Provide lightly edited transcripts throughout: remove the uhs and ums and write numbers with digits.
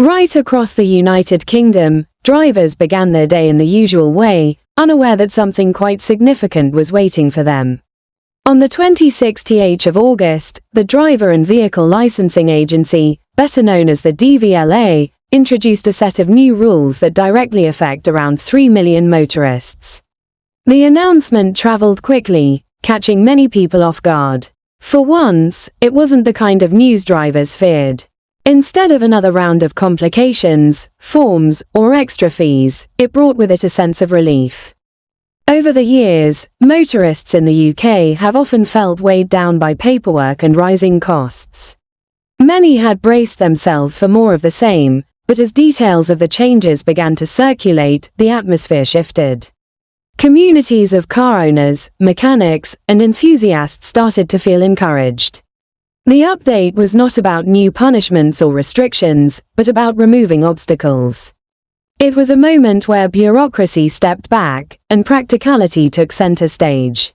Right across the United Kingdom, drivers began their day in the usual way, unaware that something quite significant was waiting for them. On the 26th of August, the Driver and Vehicle Licensing Agency, better known as the DVLA, introduced a set of new rules that directly affect around 3 million motorists. The announcement traveled quickly, catching many people off guard. For once, it wasn't the kind of news drivers feared. Instead of another round of complications, forms, or extra fees, it brought with it a sense of relief. Over the years, motorists in the UK have often felt weighed down by paperwork and rising costs. Many had braced themselves for more of the same, but as details of the changes began to circulate, the atmosphere shifted. Communities of car owners, mechanics, and enthusiasts started to feel encouraged. The update was not about new punishments or restrictions, but about removing obstacles. It was a moment where bureaucracy stepped back, and practicality took center stage.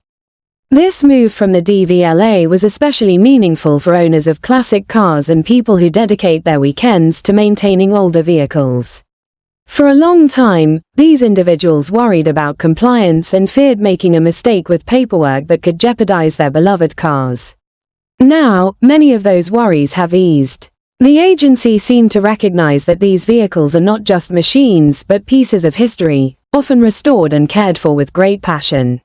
This move from the DVLA was especially meaningful for owners of classic cars and people who dedicate their weekends to maintaining older vehicles. For a long time, these individuals worried about compliance and feared making a mistake with paperwork that could jeopardize their beloved cars. Now, many of those worries have eased. The agency seemed to recognize that these vehicles are not just machines but pieces of history, often restored and cared for with great passion.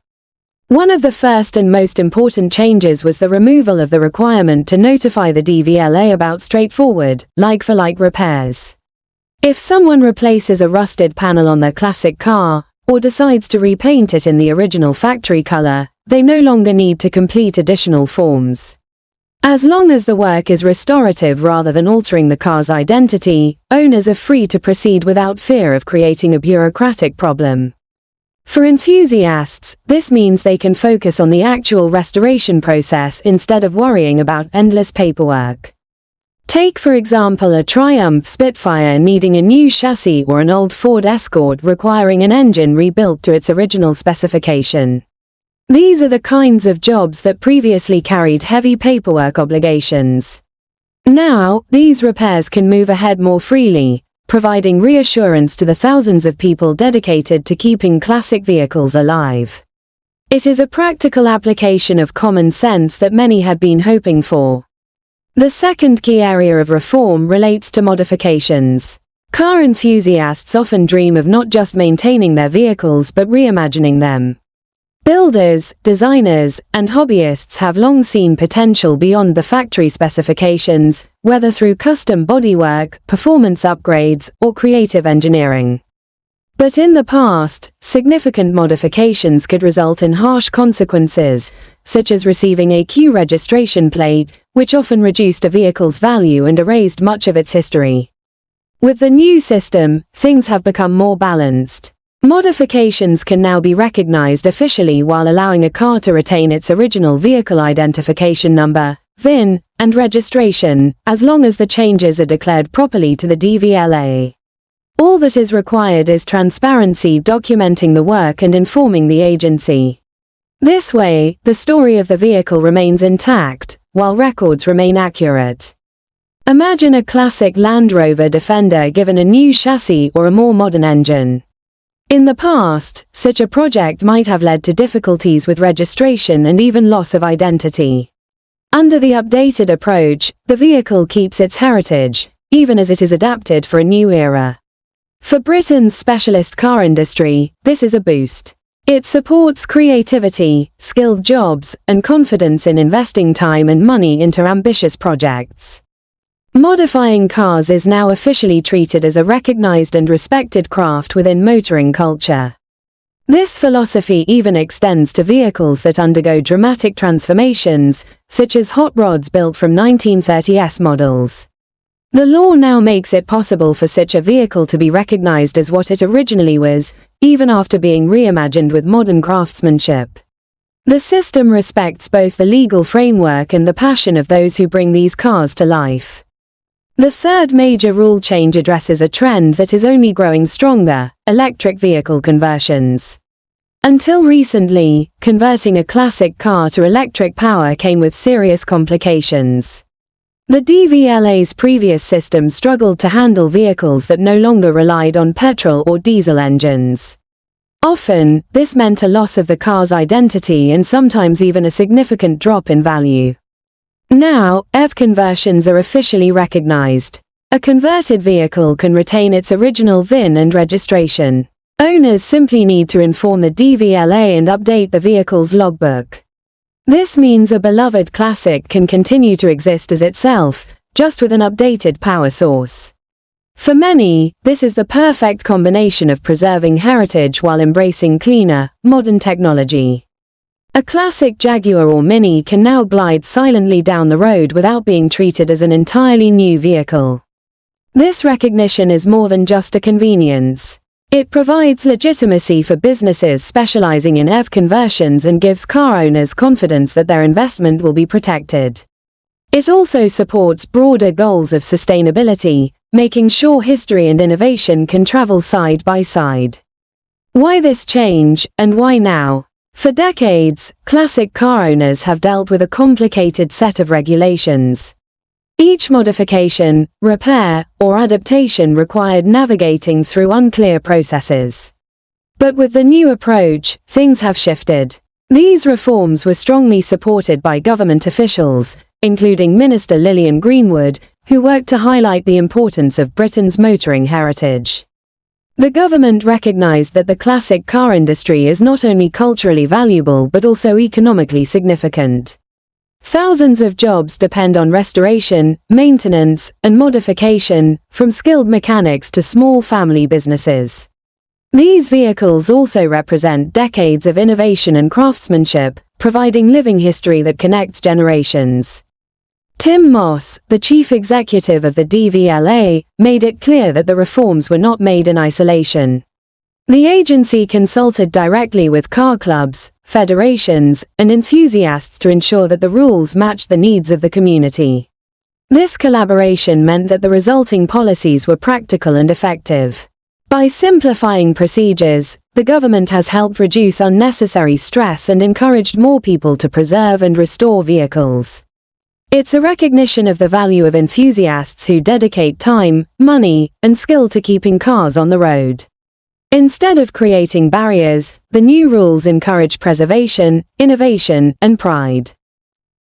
One of the first and most important changes was the removal of the requirement to notify the DVLA about straightforward, like-for-like repairs. If someone replaces a rusted panel on their classic car, or decides to repaint it in the original factory color, they no longer need to complete additional forms. As long as the work is restorative rather than altering the car's identity, owners are free to proceed without fear of creating a bureaucratic problem. For enthusiasts, this means they can focus on the actual restoration process instead of worrying about endless paperwork. Take for example a Triumph Spitfire needing a new chassis or an old Ford Escort requiring an engine rebuilt to its original specification. These are the kinds of jobs that previously carried heavy paperwork obligations. Now, these repairs can move ahead more freely, providing reassurance to the thousands of people dedicated to keeping classic vehicles alive. It is a practical application of common sense that many had been hoping for. The second key area of reform relates to modifications. Car enthusiasts often dream of not just maintaining their vehicles but reimagining them. Builders, designers, and hobbyists have long seen potential beyond the factory specifications, whether through custom bodywork, performance upgrades, or creative engineering. But in the past, significant modifications could result in harsh consequences, such as receiving a Q registration plate, which often reduced a vehicle's value and erased much of its history. With the new system, things have become more balanced. Modifications can now be recognized officially while allowing a car to retain its original vehicle identification number, VIN, and registration, as long as the changes are declared properly to the DVLA. All that is required is transparency documenting the work and informing the agency. This way, the story of the vehicle remains intact, while records remain accurate. Imagine a classic Land Rover Defender given a new chassis or a more modern engine. In the past, such a project might have led to difficulties with registration and even loss of identity. Under the updated approach, the vehicle keeps its heritage, even as it is adapted for a new era. For Britain's specialist car industry, this is a boost. It supports creativity, skilled jobs, and confidence in investing time and money into ambitious projects. Modifying cars is now officially treated as a recognized and respected craft within motoring culture. This philosophy even extends to vehicles that undergo dramatic transformations, such as hot rods built from 1930s models. The law now makes it possible for such a vehicle to be recognized as what it originally was, even after being reimagined with modern craftsmanship. The system respects both the legal framework and the passion of those who bring these cars to life. The third major rule change addresses a trend that is only growing stronger: electric vehicle conversions. Until recently, converting a classic car to electric power came with serious complications. The DVLA's previous system struggled to handle vehicles that no longer relied on petrol or diesel engines. Often, this meant a loss of the car's identity and sometimes even a significant drop in value. Now, EV conversions are officially recognized. A converted vehicle can retain its original VIN and registration. Owners simply need to inform the DVLA and update the vehicle's logbook. This means a beloved classic can continue to exist as itself, just with an updated power source. For many, this is the perfect combination of preserving heritage while embracing cleaner, modern technology. A classic Jaguar or Mini can now glide silently down the road without being treated as an entirely new vehicle. This recognition is more than just a convenience. It provides legitimacy for businesses specializing in EV conversions and gives car owners confidence that their investment will be protected. It also supports broader goals of sustainability, making sure history and innovation can travel side by side. Why this change, and why now? For decades, classic car owners have dealt with a complicated set of regulations. Each modification, repair, or adaptation required navigating through unclear processes. But with the new approach, things have shifted. These reforms were strongly supported by government officials, including Minister Lillian Greenwood, who worked to highlight the importance of Britain's motoring heritage. The government recognized that the classic car industry is not only culturally valuable but also economically significant. Thousands of jobs depend on restoration, maintenance, and modification, from skilled mechanics to small family businesses. These vehicles also represent decades of innovation and craftsmanship, providing living history that connects generations. Tim Moss, the chief executive of the DVLA, made it clear that the reforms were not made in isolation. The agency consulted directly with car clubs, federations, and enthusiasts to ensure that the rules matched the needs of the community. This collaboration meant that the resulting policies were practical and effective. By simplifying procedures, the government has helped reduce unnecessary stress and encouraged more people to preserve and restore vehicles. It's a recognition of the value of enthusiasts who dedicate time, money, and skill to keeping cars on the road. Instead of creating barriers, the new rules encourage preservation, innovation, and pride.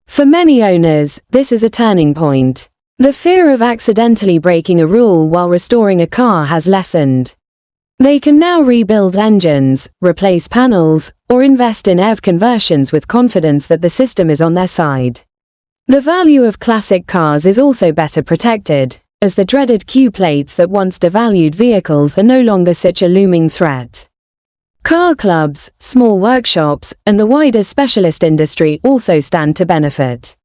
For many owners, this is a turning point. The fear of accidentally breaking a rule while restoring a car has lessened. They can now rebuild engines, replace panels, or invest in EV conversions with confidence that the system is on their side. The value of classic cars is also better protected, as the dreaded Q plates that once devalued vehicles are no longer such a looming threat. Car clubs, small workshops, and the wider specialist industry also stand to benefit.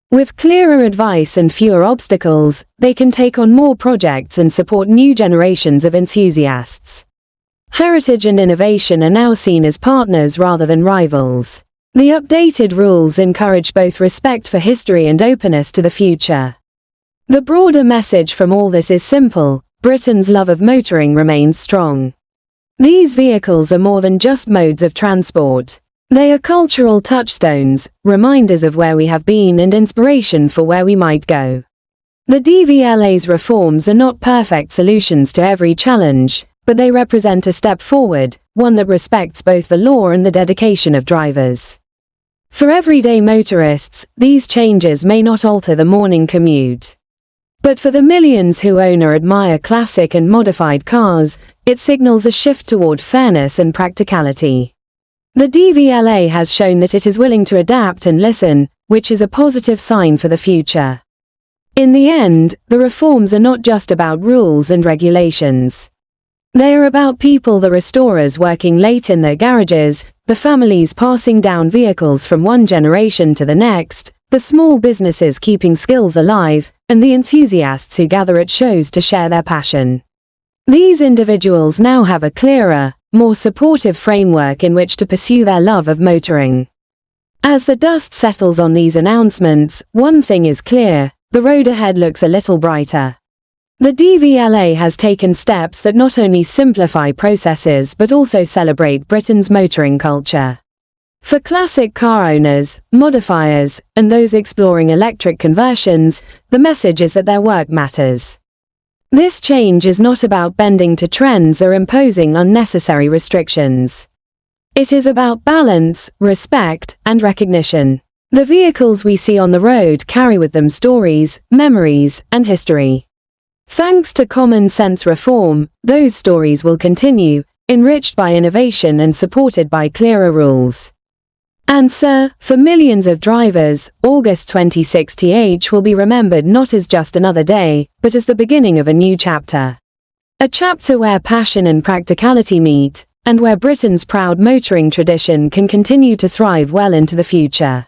With clearer advice and fewer obstacles, they can take on more projects and support new generations of enthusiasts. Heritage and innovation are now seen as partners rather than rivals. The updated rules encourage both respect for history and openness to the future. The broader message from all this is simple: Britain's love of motoring remains strong. These vehicles are more than just modes of transport. They are cultural touchstones, reminders of where we have been and inspiration for where we might go. The DVLA's reforms are not perfect solutions to every challenge, but they represent a step forward, one that respects both the law and the dedication of drivers. For everyday motorists, these changes may not alter the morning commute. But for the millions who own or admire classic and modified cars, it signals a shift toward fairness and practicality. The DVLA has shown that it is willing to adapt and listen, which is a positive sign for the future. In the end, the reforms are not just about rules and regulations. They are about people, the restorers working late in their garages, the families passing down vehicles from one generation to the next, the small businesses keeping skills alive, and the enthusiasts who gather at shows to share their passion. These individuals now have a clearer, more supportive framework in which to pursue their love of motoring. As the dust settles on these announcements, one thing is clear: the road ahead looks a little brighter. The DVLA has taken steps that not only simplify processes but also celebrate Britain's motoring culture. For classic car owners, modifiers, and those exploring electric conversions, the message is that their work matters. This change is not about bending to trends or imposing unnecessary restrictions. It is about balance, respect, and recognition. The vehicles we see on the road carry with them stories, memories, and history. Thanks to common sense reform, those stories will continue, enriched by innovation and supported by clearer rules. And for millions of drivers, August 26th will be remembered not as just another day, but as the beginning of a new chapter. A chapter where passion and practicality meet, and where Britain's proud motoring tradition can continue to thrive well into the future.